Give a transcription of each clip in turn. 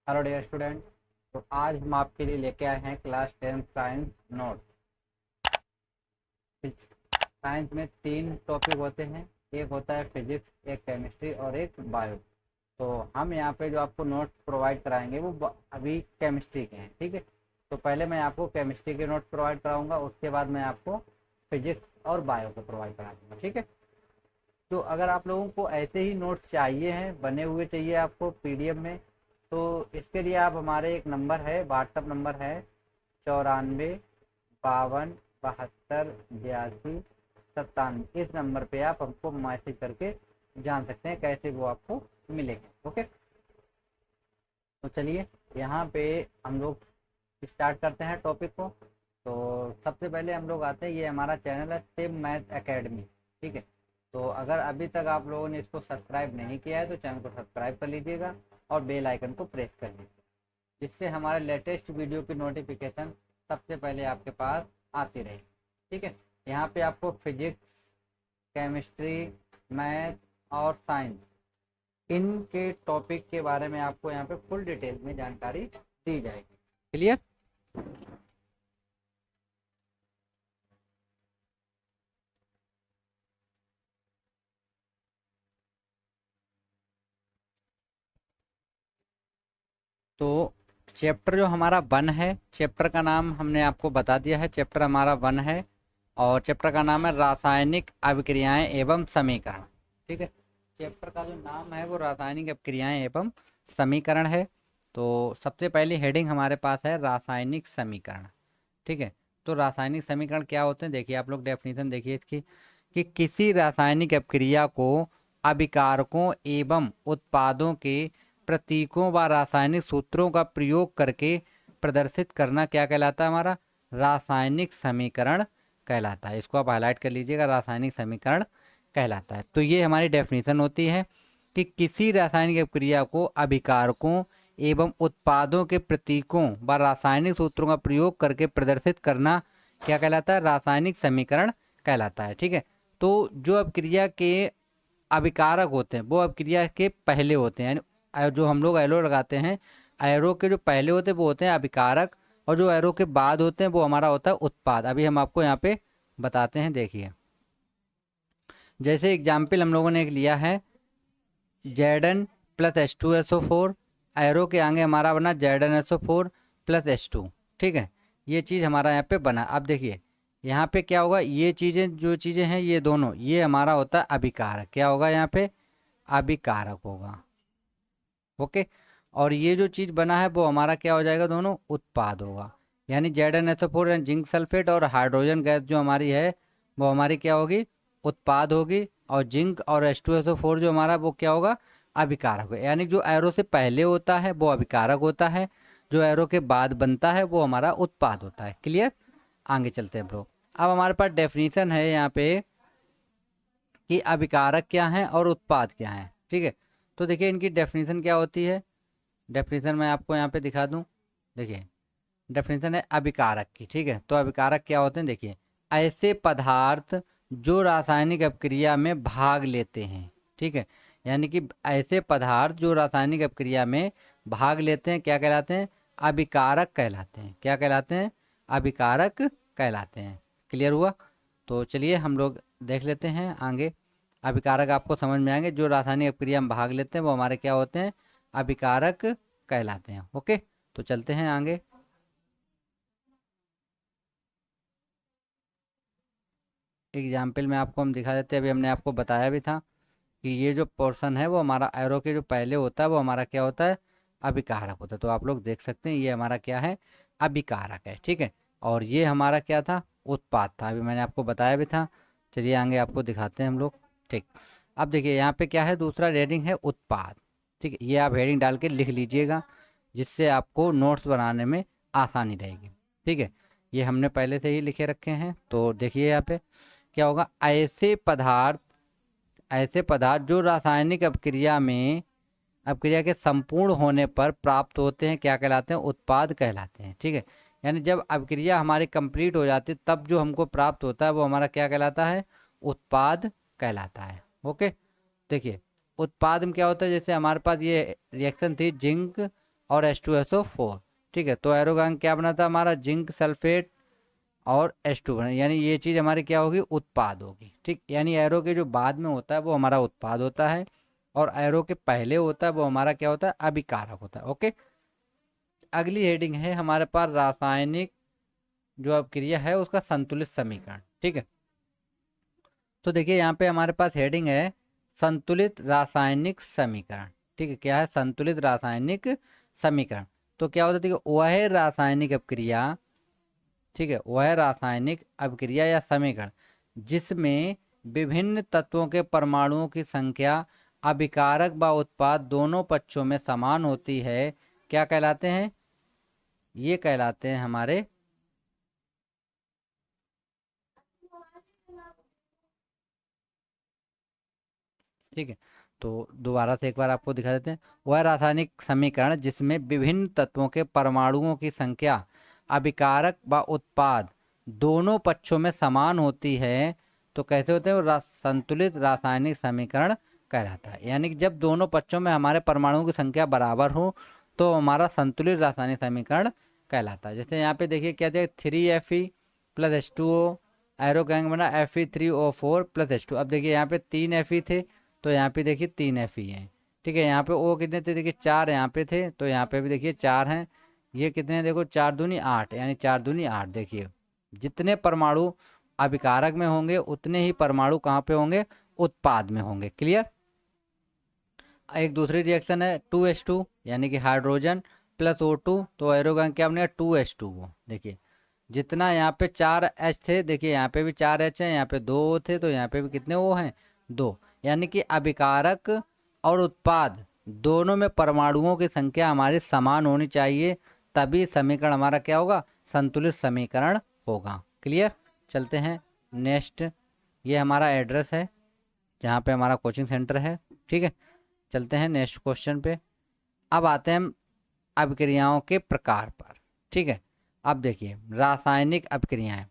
Hello dear student. तो आज हम आपके लिए लेके आए हैं क्लास 10 साइंस नोट्स। साइंस में तीन टॉपिक होते हैं, एक होता है फिजिक्स, एक केमिस्ट्री और एक बायो। तो हम यहाँ पे जो आपको नोट्स प्रोवाइड कराएंगे वो अभी केमिस्ट्री के हैं, ठीक है। तो पहले मैं आपको केमिस्ट्री के नोट्स प्रोवाइड कराऊंगा, उसके बाद मैं आपको फिजिक्स और बायो को प्रोवाइड करा दूंगा, ठीक है। तो अगर आप लोगों को ऐसे ही नोट्स चाहिए हैं, बने हुए चाहिए आपको पीडीएफ में, तो इसके लिए आप हमारे एक नंबर है, व्हाट्सअप नंबर है 94 52 72 82 97। इस नंबर पे आप हमको मैसेज करके जान सकते हैं कैसे वो आपको मिलेंगे, ओके। तो चलिए यहाँ पे हम लोग स्टार्ट करते हैं टॉपिक को। तो सबसे पहले हम लोग आते हैं, ये हमारा चैनल है सिम मैथ एकेडमी, ठीक है। तो अगर अभी तक आप लोगों ने इसको सब्सक्राइब नहीं किया है तो चैनल को सब्सक्राइब कर लीजिएगा और बेल आइकन को प्रेस कर लीजिए, जिससे हमारे लेटेस्ट वीडियो की नोटिफिकेशन सबसे पहले आपके पास आती रहेगी, ठीक है। यहाँ पे आपको फिजिक्स, केमिस्ट्री, मैथ और साइंस, इनके टॉपिक के बारे में आपको यहाँ पे फुल डिटेल में जानकारी दी जाएगी। क्लियर? तो चैप्टर जो हमारा 1 है, चैप्टर का नाम हमने आपको बता दिया है, चैप्टर हमारा 1 है और चैप्टर का नाम है रासायनिक अभिक्रियाएं एवं समीकरण, ठीक है। चैप्टर का जो नाम है वो रासायनिक अभिक्रियाएं एवं समीकरण है। तो सबसे पहली हेडिंग हमारे पास है रासायनिक समीकरण, ठीक है। तो रासायनिक समीकरण क्या होते हैं, देखिए आप लोग डेफिनेशन देखिए इसकी, कि किसी रासायनिक अभिक्रिया को अभिकारकों एवं उत्पादों के प्रतीकों व रासायनिक सूत्रों का प्रयोग करके प्रदर्शित करना क्या कहलाता है, हमारा रासायनिक समीकरण कहलाता है। इसको आप हाईलाइट कर लीजिएगा, रासायनिक समीकरण कहलाता है। तो ये हमारी डेफिनेशन होती है कि किसी रासायनिक अभिक्रिया को अभिकारकों एवं उत्पादों के प्रतीकों व रासायनिक सूत्रों का प्रयोग करके प्रदर्शित करना क्या कहलाता है, रासायनिक समीकरण कहलाता है, ठीक है। तो जो अभिक्रिया के अभिकारक होते हैं वो अभिक्रिया के पहले होते हैं, यानी जो हम लोग एरो लगाते हैं, एरो के जो पहले होते हैं वो होते हैं अभिकारक, और जो एरो के बाद होते हैं वो हमारा होता है उत्पाद। अभी हम आपको यहाँ पे बताते हैं, देखिए जैसे एग्जाम्पल हम लोगों ने एक लिया है Zn प्लस H2SO4, एरो के आगे हमारा बना ZnSO4 प्लस H2, ठीक है। ये चीज़ हमारा यहाँ पे बना। अब देखिए यहाँ पे क्या होगा, ये चीज़ें जो चीज़ें हैं ये दोनों, ये हमारा होता है अभिकारक, क्या होगा यहाँ पे, अभिकारक होगा, ओके। और ये जो चीज़ बना है वो हमारा क्या हो जाएगा, दोनों उत्पाद होगा। यानी ZnSO4 यानी जिंक सल्फेट और हाइड्रोजन गैस जो हमारी है वो हमारी क्या होगी, उत्पाद होगी। और जिंक और H2SO4 जो हमारा वो क्या होगा, अभिकारक होगा। यानी जो एरो से पहले होता है वो अभिकारक होता है, जो एरो के बाद बनता है वो हमारा उत्पाद होता है। क्लियर? आगे चलते हैं ब्रो। अब हमारे पास डेफिनेशन है यहाँ पे कि अभिकारक क्या है और उत्पाद क्या है, ठीक है। तो देखिए इनकी डेफिनेशन क्या होती है, डेफिनेशन मैं आपको यहाँ पे दिखा दूँ। देखिए डेफिनेशन है अभिकारक की, ठीक है। तो अभिकारक क्या होते हैं, देखिए ऐसे पदार्थ जो रासायनिक अभिक्रिया में भाग लेते हैं, ठीक है। यानी कि ऐसे पदार्थ जो रासायनिक अभिक्रिया में भाग लेते हैं क्या कहलाते हैं, अभिकारक कहलाते हैं। क्या कहलाते हैं, अभिकारक कहलाते हैं। क्लियर हुआ? तो चलिए हम लोग देख लेते हैं आगे। अभिकारक आपको समझ में आएंगे, जो रासायनिक अभिक्रिया में भाग लेते हैं वो हमारे क्या होते हैं, अभिकारक कहलाते हैं, ओके। तो चलते हैं आगे। एग्जाम्पल में आपको हम दिखा देते हैं, अभी हमने आपको बताया भी था कि ये जो पोर्शन है वो हमारा एरो के जो पहले होता है वो हमारा क्या होता है, अभिकारक होता है। तो आप लोग देख सकते हैं ये हमारा क्या है, अभिकारक है, ठीक है। और ये हमारा क्या था, उत्पाद था, अभी मैंने आपको बताया भी था। चलिए आगे आपको दिखाते हैं हम लोग, ठीक। अब देखिए यहाँ पे क्या है, दूसरा हेडिंग है उत्पाद, ठीक है। ये आप हेडिंग डाल के लिख लीजिएगा, जिससे आपको नोट्स बनाने में आसानी रहेगी, ठीक है। ये हमने पहले से ही लिखे रखे हैं। तो देखिए यहाँ पे क्या होगा, ऐसे पदार्थ जो रासायनिक अभिक्रिया के संपूर्ण होने पर प्राप्त होते हैं क्या कहलाते हैं, उत्पाद कहलाते हैं, ठीक है। यानी जब अभिक्रिया हमारी कंप्लीट हो जाती है तब जो हमको प्राप्त होता है वो हमारा क्या कहलाता है, उत्पाद कहलाता है, ओके। देखिए उत्पाद में क्या होता है, जैसे हमारे पास ये रिएक्शन थी जिंक और H2SO4। ठीक है, तो एरोगैंग क्या बना था हमारा, जिंक सल्फेट और H2 बना, यानी ये चीज़ हमारी क्या होगी, उत्पाद होगी। ठीक, यानी एरो के जो बाद में होता है वो हमारा उत्पाद होता है, और एरो के पहले होता है वो हमारा क्या होता है, अभिकारक होता है। ओके, अगली हेडिंग है हमारे पास रासायनिक जो अभिक्रिया है उसका संतुलित समीकरण। ठीक है, तो देखिए यहाँ पे हमारे पास हेडिंग है संतुलित रासायनिक समीकरण। ठीक है, क्या है, संतुलित रासायनिक समीकरण। तो क्या होता है, देखिए वह रासायनिक अभिक्रिया, ठीक है, वह रासायनिक अभिक्रिया या समीकरण जिसमें विभिन्न तत्वों के परमाणुओं की संख्या अभिकारक व उत्पाद दोनों पक्षों में समान होती है, क्या कहलाते हैं, ये कहलाते हैं हमारे ठीक है, तो दोबारा से एक बार आपको दिखा देते हैं। वह रासायनिक समीकरण जिसमें विभिन्न तत्वों के परमाणुओं की संख्या अभिकारक व उत्पाद दोनों पक्षों में समान होती है, तो कैसे होते हैं, वो संतुलित रासायनिक समीकरण कहलाता है। यानी कि जब दोनों पक्षों में हमारे परमाणुओं की संख्या बराबर हो तो हमारा संतुलित रासायनिक समीकरण कहलाता है। जैसे यहाँ पे देखिए क्या दिया, 3Fe plus H2O, arrow gang बना Fe3O4 प्लस H2। अब देखिए यहाँ पे 3Fe थे तो यहाँ पे देखिए 3Fe हैं। ठीक है, यहाँ पे O कितने थे, देखिए 4 यहाँ पे थे, तो यहाँ पे भी देखिए 4 हैं। ये कितने हैं, देखो 4 दूनी 8, यानी 4 दूनी 8। देखिए जितने परमाणु अभिकारक में होंगे उतने ही परमाणु कहाँ पे होंगे, उत्पाद में होंगे। क्लियर। एक दूसरी रिएक्शन है 2H2 यानी कि हाइड्रोजन प्लस O2, तो एरोगन क्या बनेगा 2H2O। देखिए जितना यहाँ पे 4 H थे, देखिए यहाँ पे भी 4 H हैं, यहाँ पे 2 O थे, तो यहाँ पे भी कितने O हैं, 2। यानी कि अभिकारक और उत्पाद दोनों में परमाणुओं की संख्या हमारी समान होनी चाहिए, तभी समीकरण हमारा क्या होगा, संतुलित समीकरण होगा। क्लियर। चलते हैं नेक्स्ट, ये हमारा एड्रेस है जहाँ पे हमारा कोचिंग सेंटर है। ठीक है, चलते हैं नेक्स्ट क्वेश्चन पे। अब आते हैं हम अभिक्रियाओं के प्रकार पर। ठीक है, अब देखिए रासायनिक अभिक्रियाएं,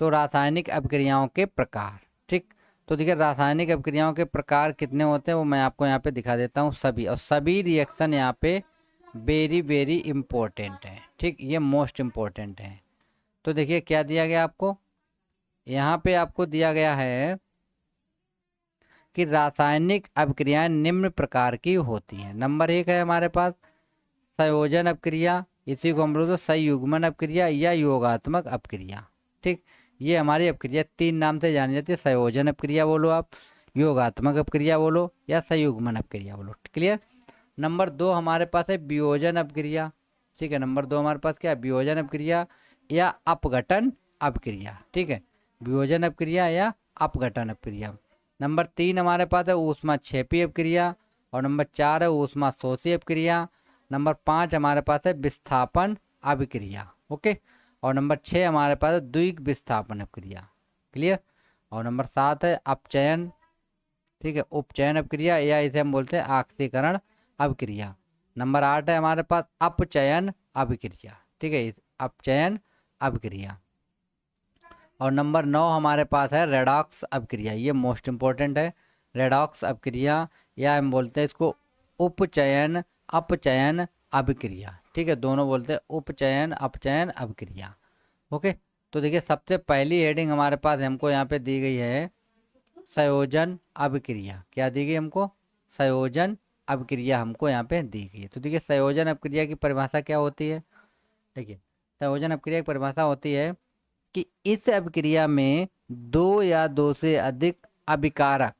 तो रासायनिक अभिक्रियाओं के प्रकार। ठीक, तो देखिए रासायनिक अभिक्रियाओं के प्रकार कितने होते हैं वो मैं आपको यहाँ पे दिखा देता हूँ सभी, और सभी रिएक्शन यहाँ पे वेरी वेरी इंपॉर्टेंट है। ठीक, ये मोस्ट इम्पोर्टेंट है। तो देखिए क्या दिया गया आपको, यहाँ पे आपको दिया गया है कि रासायनिक अभिक्रियाएं निम्न प्रकार की होती हैं। नंबर 1 है हमारे पास संयोजन अभिक्रिया, इसी को हम लोग संयुग्मन अभिक्रिया या योगात्मक अभिक्रिया। ठीक, ये हमारी अभिक्रिया 3 नाम से जानी जाती है, संयोजन अभिक्रिया बोलो आप, योगात्मक अभिक्रिया बोलो, या संयुग्मन अभिक्रिया बोलो। क्लियर। नंबर 2 हमारे पास है वियोजन अभिक्रिया। ठीक है, नंबर 2 हमारे पास क्या है, वियोजन अभिक्रिया या अपघटन अभिक्रिया। ठीक है, वियोजन अभिक्रिया या अपघटन अभिक्रिया। नंबर 3 हमारे पास है ऊष्माक्षेपी अभिक्रिया, और नंबर 4 है ऊष्माशोषी अभिक्रिया। नंबर 5 हमारे पास है विस्थापन अभिक्रिया। ओके, और नंबर 6 हमारे पास है द्विक विस्थापन अभिक्रिया। क्लियर। और नंबर 7 है अपचयन, ठीक है, उपचयन अभिक्रिया, या इसे हम बोलते हैं ऑक्सीकरण अभिक्रिया। नंबर 8 है हमारे पास अपचयन अभिक्रिया। ठीक है, अपचयन अभिक्रिया। और नंबर 9 हमारे पास है रेडॉक्स अभिक्रिया, ये मोस्ट इंपॉर्टेंट है, रेडॉक्स अभिक्रिया, या हम बोलते हैं इसको उपचयन अपचयन अभिक्रिया। ठीक है, दोनों बोलते हैं उपचयन अपचयन अभिक्रिया। ओके, तो देखिए सबसे पहली हेडिंग हमारे पास हमको यहाँ पे दी गई है संयोजन अभिक्रिया। क्या दी गई हमको, संयोजन अभिक्रिया हमको यहाँ पे दी गई है। तो देखिए संयोजन अभिक्रिया की परिभाषा क्या होती है, देखिए संयोजन अभिक्रिया की परिभाषा होती है कि इस अभिक्रिया में 2 या 2 से अधिक अभिकारक,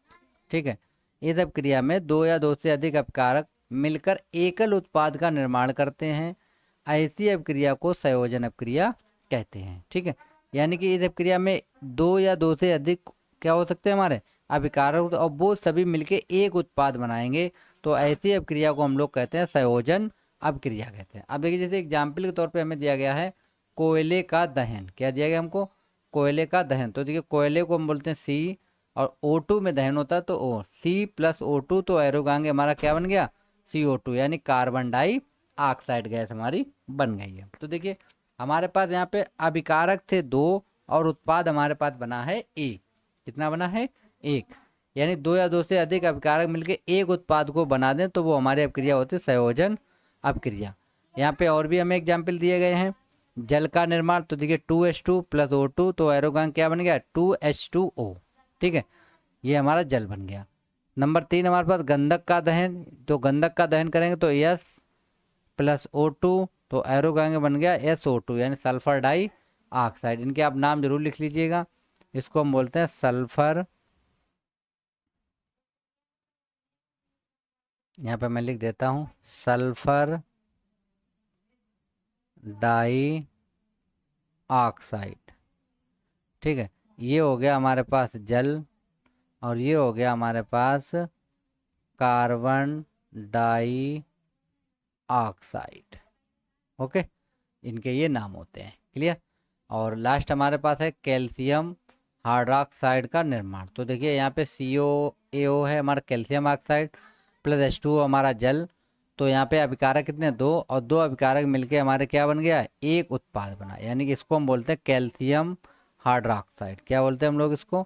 ठीक है, इस अभिक्रिया में 2 या 2 से अधिक अभिकारक मिलकर एकल उत्पाद का निर्माण करते हैं। ऐसी अभिक्रिया को संयोजन अभिक्रिया कहते हैं। ठीक है, यानी कि इस अभिक्रिया में 2 या 2 से अधिक क्या हो सकते हैं हमारे अभिकारक, और वो सभी मिलके एक उत्पाद बनाएंगे, तो ऐसी अभिक्रिया को हम लोग कहते हैं संयोजन अभिक्रिया कहते हैं। अब देखिए जैसे एग्जाम्पल के तौर पे हमें दिया गया है कोयले का दहन। क्या दिया गया हमको, कोयले का दहन। तो देखिए कोयले को हम बोलते हैं C, और O2 में दहन होता है तो O, C प्लस O2, तो एरोगांगे हमारा क्या बन गया, CO2, यानी कार्बन डाइऑक्साइड गैस हमारी बन गई है। तो देखिए हमारे पास यहाँ पे अभिकारक थे 2 और उत्पाद हमारे पास बना है 1। कितना बना है, 1, यानी 2 या 2 से अधिक अभिकारक मिलकर एक उत्पाद को बना दें तो वो हमारी अभिक्रिया होती है संयोजन अभिक्रिया। यहाँ पे और भी हमें एग्जाम्पल दिए गए हैं। जल का निर्माण, तो देखिए 2H2 + O2, तो एरोगैंग क्या बन गया 2H2O। ठीक है, ये हमारा जल बन गया। नंबर 3 हमारे पास गंधक का दहन, तो गंधक का दहन करेंगे तो S + O2, तो एरोगैंग बन गया SO2 यानी सल्फर डाई ऑक्साइड। इनके आप नाम जरूर लिख लीजिएगा। इसको हम बोलते हैं सल्फर, यहाँ पे मैं लिख देता हूँ सल्फर डाई ऑक्साइड। ठीक है, ये हो गया हमारे पास जल, और ये हो गया हमारे पास कार्बन डाई ऑक्साइड। ओके, इनके ये नाम होते हैं। क्लियर। और लास्ट हमारे पास है कैल्शियम हाइड्रोक्साइड का निर्माण। तो देखिए यहाँ पे COAO है हमारा कैल्शियम ऑक्साइड + H2O हमारा जल। तो यहाँ पे अभिकारक कितने, 2, और 2 अभिकारक मिलके हमारे क्या बन गया, एक उत्पाद बना, यानी कि इसको हम बोलते हैं कैल्शियम हाइड्रोक्साइड। क्या बोलते हैं हम लोग इसको,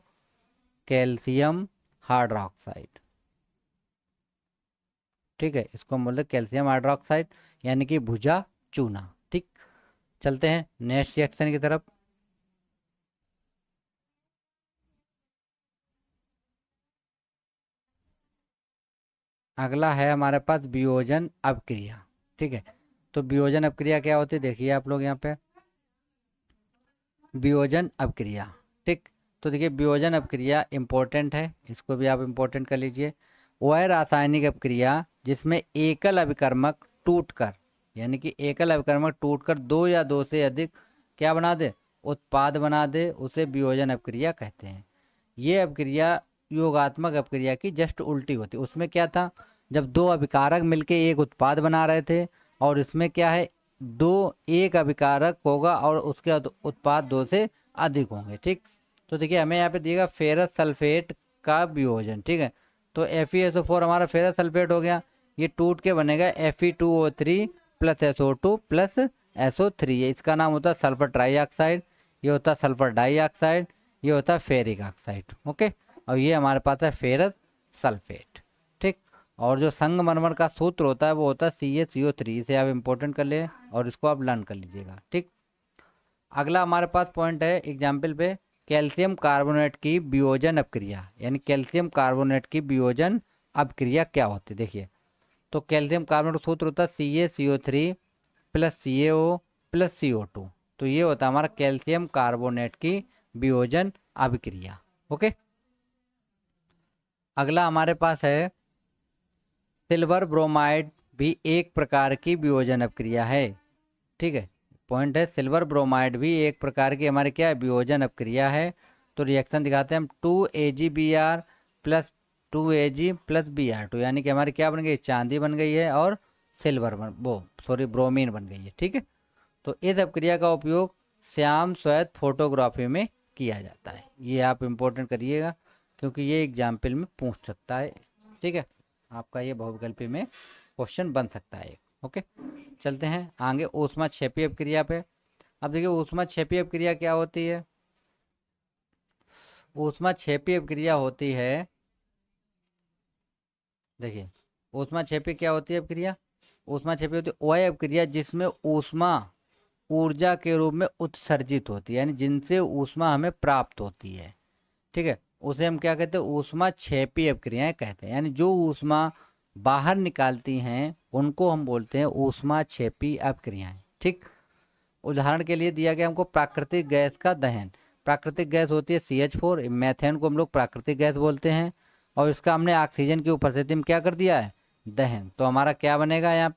कैल्शियम हाइड्रोक्साइड। ठीक है, इसको हम बोलते हैं कैल्शियम हाइड्रोक्साइड यानी कि भुजा चूना। ठीक, चलते हैं नेक्स्ट रिएक्शन की तरफ। अगला है हमारे पास वियोजन अपक्रिया। ठीक है, तो वियोजन अपक्रिया क्या होती है, देखिए आप लोग यहाँ पे वियोजन अपक्रिया। ठीक, तो देखिए वियोजन अपक्रिया इंपॉर्टेंट है, इसको भी आप इंपॉर्टेंट कर लीजिए। वह रासायनिक अपक्रिया जिसमें एकल अभिकर्मक टूटकर, यानी कि एकल अभिकर्मक टूटकर 2 या 2 से अधिक क्या बना दे, उत्पाद बना दे, उसे वियोजन अपक्रिया कहते हैं। ये अपक्रिया योगात्मक अपक्रिया की जस्ट उल्टी होती। उसमें क्या था, जब 2 अभिकारक मिलके एक उत्पाद बना रहे थे, और इसमें क्या है, एक अभिकारक होगा और उसके उत्पाद 2 से अधिक होंगे। ठीक, तो देखिए हमें यहाँ पे दिएगा फेरस सल्फेट का वियोजन। ठीक है, तो FeSO4 हमारा फेरस सल्फेट हो गया, ये टूट के बनेगा Fe2O3 + SO2 + SO3। इसका नाम होता है सल्फर ट्राईऑक्साइड, ये होता है सल्फर डाइऑक्साइड, ये होता है फेरिक ऑक्साइड। ओके, और ये हमारे पास है फेरस सल्फेट। ठीक, और जो संगमरमर का सूत्र होता है वो होता है CaCO3। इसे आप इंपॉर्टेंट कर ले और इसको आप लर्न कर लीजिएगा। ठीक, अगला हमारे पास पॉइंट है एग्जाम्पल पे, कैल्शियम कार्बोनेट की वियोजन अपक्रिया, यानी कैल्शियम कार्बोनेट की वियोजन अपक्रिया क्या होती है। देखिए, तो कैल्शियम कार्बोनेट सूत्र होता है CaCO3 + CaO + CO2। तो ये होता है हमारा कैल्शियम कार्बोनेट की वियोजन अभिक्रिया। ओके, अगला हमारे पास है सिल्वर ब्रोमाइड भी एक प्रकार की वियोजन अपक्रिया है। ठीक है, पॉइंट है सिल्वर ब्रोमाइड भी एक प्रकार की हमारी क्या है, वियोजन अपक्रिया है। तो रिएक्शन दिखाते हैं हम, 2AgBr + 2Ag + Br2, यानी कि हमारी क्या बन गई, चांदी बन गई है और सिल्वर ब्रोमीन बन गई है। ठीक है, तो इस अपक्रिया का उपयोग श्याम श्वेत फोटोग्राफी में किया जाता है। ये आप इम्पोर्टेंट करिएगा क्योंकि ये एग्जाम्पल में पूछ सकता है। ठीक है, आपका ये बहुविकल्पी में क्वेश्चन बन सकता है। ओके, चलते हैं आगे ऊष्माक्षेपी अपक्रिया पे। अब देखिए ऊष्माक्षेपी अपक्रिया क्या होती है। ऊष्माक्षेपी अपक्रिया होती है, देखिए ऊष्माक्षेपी क्या होती है अपक्रिया, ऊष्माक्षेपी होती है वह अपक्रिया जिसमें ऊष्मा ऊर्जा के रूप में उत्सर्जित होती है, यानी जिनसे ऊष्मा हमें प्राप्त होती है। ठीक है, उसे हम क्या कहते हैं, ऊष्माक्षेपी अपक्रियाएं कहते हैं। यानी जो ऊष्मा बाहर निकालती हैं उनको हम बोलते हैं ऊष्माक्षेपी अपक्रियाएं। ठीक, उदाहरण के लिए दिया गया हमको प्राकृतिक गैस का दहन। प्राकृतिक गैस होती है CH4, मैथेन को हम लोग प्राकृतिक गैस बोलते हैं, और इसका हमने ऑक्सीजन की उपस्थिति में क्या कर दिया है, दहन। तो हमारा क्या बनेगा यहाँ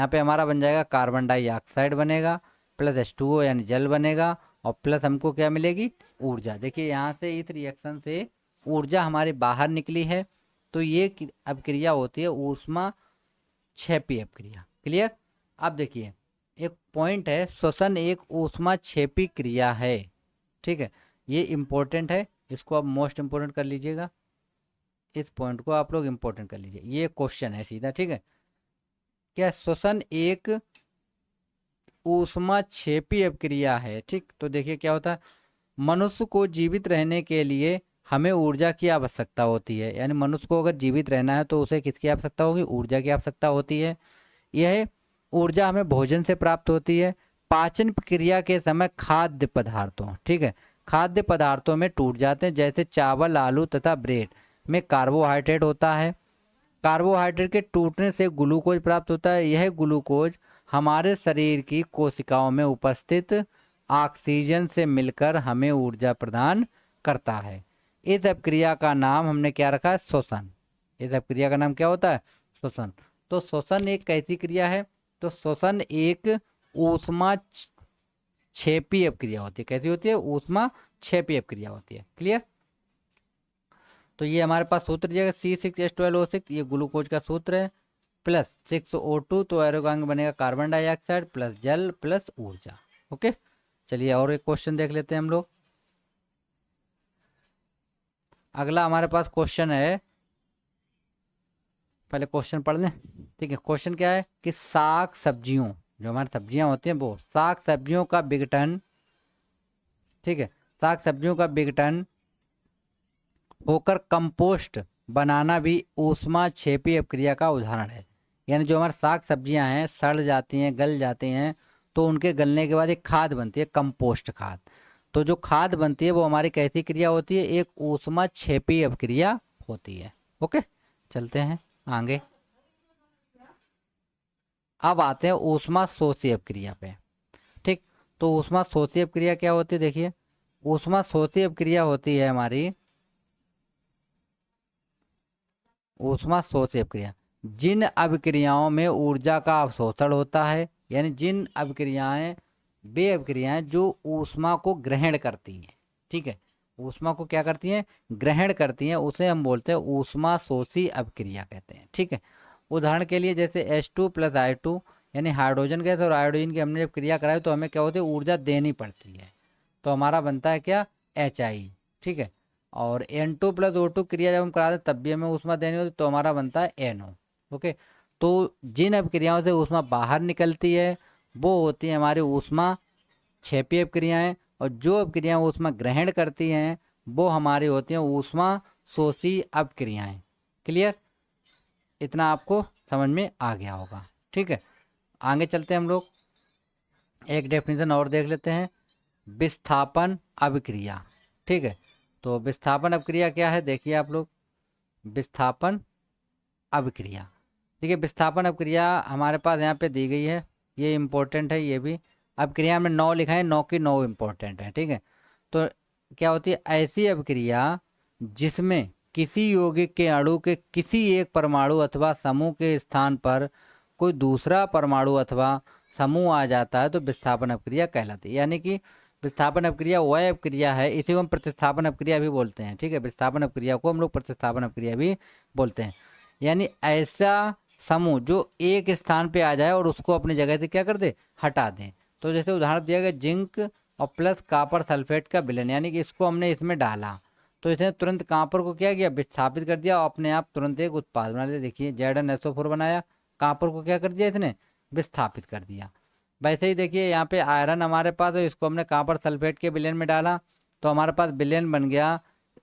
पे हमारा बन जाएगा कार्बन डाइऑक्साइड बनेगा + H2O यानी जल बनेगा, और प्लस हमको क्या मिलेगी, ऊर्जा। देखिए यहाँ से इस रिएक्शन से ऊर्जा हमारी बाहर निकली है, तो ये अपक्रिया होती है ऊष्मा क्षेपी अपक्रिया। क्लियर। अब देखिए एक पॉइंट है, श्वसन एक ऊष्माक्षेपी क्रिया है। ठीक है, ये इम्पोर्टेंट है, इसको आप मोस्ट इम्पोर्टेंट कर लीजिएगा। इस पॉइंट को आप लोग इम्पोर्टेंट कर लीजिए, ये क्वेश्चन है सीधा। ठीक है, क्या श्वसन एक ऊष्माक्षेपी अपक्रिया है। ठीक, तो देखिए क्या होता है, मनुष्य को जीवित रहने के लिए हमें ऊर्जा की आवश्यकता होती है। यानी मनुष्य को अगर जीवित रहना है तो उसे किसकी आवश्यकता होगी, ऊर्जा की आवश्यकता होती है। यह ऊर्जा हमें भोजन से प्राप्त होती है। पाचन प्रक्रिया के समय खाद्य पदार्थों, ठीक है, खाद्य पदार्थों में टूट जाते हैं, जैसे चावल, आलू तथा ब्रेड में कार्बोहाइड्रेट होता है। कार्बोहाइड्रेट के टूटने से ग्लूकोज प्राप्त होता है। यह ग्लूकोज हमारे शरीर की कोशिकाओं में उपस्थित ऑक्सीजन से मिलकर हमें ऊर्जा प्रदान करता है। इस अपक्रिया का नाम हमने क्या रखा है? श्वसन। इस अपक्रिया का नाम क्या होता है? श्वसन। तो श्वसन एक कैसी क्रिया है? तो श्वसन एक ऊष्मा क्षेपी अपक्रिया होती है। कैसी होती है? ऊष्मा क्षेपी अपक्रिया होती है। क्लियर? तो ये हमारे पास सूत्र दिया गया C6H12O6, ये ग्लूकोज का सूत्र है, प्लस 6O2, तो एरोगांग बनेगा कार्बन डाइऑक्साइड प्लस जल प्लस ऊर्जा। ओके, चलिए और एक क्वेश्चन देख लेते हैं हम लोग। अगला हमारे पास क्वेश्चन है, पहले क्वेश्चन पढ़ लें। ठीक है, क्वेश्चन क्या है कि साग सब्जियों, जो हमारी सब्जियां होती हैं वो साग सब्जियों का विघटन, ठीक है, साग सब्जियों का विघटन होकर कंपोस्ट बनाना भी ऊष्मा क्षेपी अपक्रिया का उदाहरण है। यानी जो हमारे साग सब्जियां हैं सड़ जाती हैं, गल जाती हैं, तो उनके गलने के बाद एक खाद बनती है, कंपोस्ट खाद। तो जो खाद बनती है वो हमारी कैसी क्रिया होती है? एक ऊष्मा क्षेपी अपक्रिया होती है। ओके, चलते हैं आगे। अब आते हैं ऊष्मा शोषी अपक्रिया पे। ठीक, तो ऊष्मा शोषी अपक्रिया क्या होती है? देखिए, ऊष्मा शोषी अपक्रिया होती है हमारी, ऊष्मा शोषी अपक्रिया जिन अभिक्रियाओं में ऊर्जा का अवशोषण होता है, यानी जिन अभिक्रियाएं, वे अभिक्रियाएं जो ऊष्मा को ग्रहण करती हैं, ठीक है, ऊष्मा को क्या करती हैं? ग्रहण करती हैं, उसे हम बोलते हैं ऊष्मा शोषी अपक्रिया कहते हैं। ठीक है, उदाहरण के लिए जैसे H2 + I2 यानी हाइड्रोजन गैस और आयोडीन की हमने जब क्रिया कराई तो हमें क्या होती है? ऊर्जा देनी पड़ती है, तो हमारा बनता है क्या? HI। ठीक है, और N2 + O2 क्रिया जब हम कराते हैं तब भी हमें ऊष्मा देनी होती है, तो हमारा बनता है NO। ओके, तो जिन अपक्रियाओं से ऊष्मा बाहर निकलती है वो होती है हमारी ऊष्मा क्षेपी अपक्रियाएं, और जो अपक्रियाएं ऊष्मा ग्रहण करती हैं वो हमारी होती हैं ऊष्मा शोषी अपक्रियाएं। क्लियर? इतना आपको समझ में आ गया होगा। ठीक है, आगे चलते हैं हम लोग, एक डेफिनेशन और देख लेते हैं, विस्थापन अभिक्रिया। ठीक है, तो विस्थापन अभिक्रिया क्या है? देखिए आप लोग, विस्थापन अभिक्रिया, ठीक है, विस्थापन अभिक्रिया हमारे पास यहाँ पे दी गई है, ये इम्पोर्टेंट है। ये भी अभिक्रिया में 9 लिखा है, 9 की 9 इम्पोर्टेंट है। ठीक है, तो क्या होती है? ऐसी अभिक्रिया जिसमें किसी यौगिक के अणु के किसी एक परमाणु अथवा समूह के स्थान पर कोई दूसरा परमाणु अथवा समूह आ जाता है तो विस्थापन अपक्रिया कहलाती है। यानी कि विस्थापन अपक्रिया वह अपक्रिया है, इसी को हम प्रतिस्थापन अपक्रिया भी बोलते हैं। ठीक है, विस्थापन अपक्रिया को हम लोग प्रतिस्थापन अपक्रिया भी बोलते हैं। यानी ऐसा समूह जो एक स्थान पे आ जाए और उसको अपनी जगह से क्या कर दे? हटा दें। तो जैसे उदाहरण दिया गया जिंक और प्लस कॉपर सल्फेट का विलयन, यानी कि इसको हमने इसमें डाला तो इसने तुरंत कॉपर को क्या किया? विस्थापित कर दिया और अपने आप तुरंत एक उत्पाद बना दिया। देखिए ZnSO4 बनाया, कॉपर को क्या कर दिया? इसने विस्थापित कर दिया। वैसे ही देखिए यहाँ पे आयरन हमारे पास है, इसको हमने कॉपर सल्फेट के विलयन में डाला तो हमारे पास विलयन बन गया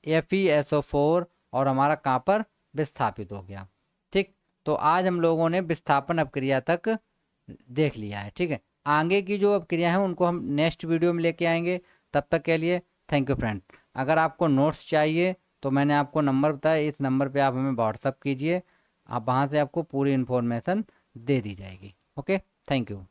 FeSO4 और हमारा कॉपर विस्थापित हो गया। ठीक, तो आज हम लोगों ने विस्थापन अपक्रिया तक देख लिया है। ठीक है, आगे की जो अपक्रिया है उनको हम नेक्स्ट वीडियो में लेके आएंगे। तब तक के लिए थैंक यू फ्रेंड। अगर आपको नोट्स चाहिए तो मैंने आपको नंबर बताया, इस नंबर पे आप हमें व्हाट्सअप कीजिए, आप वहाँ से आपको पूरी इन्फॉर्मेशन दे दी जाएगी। Okay, thank you.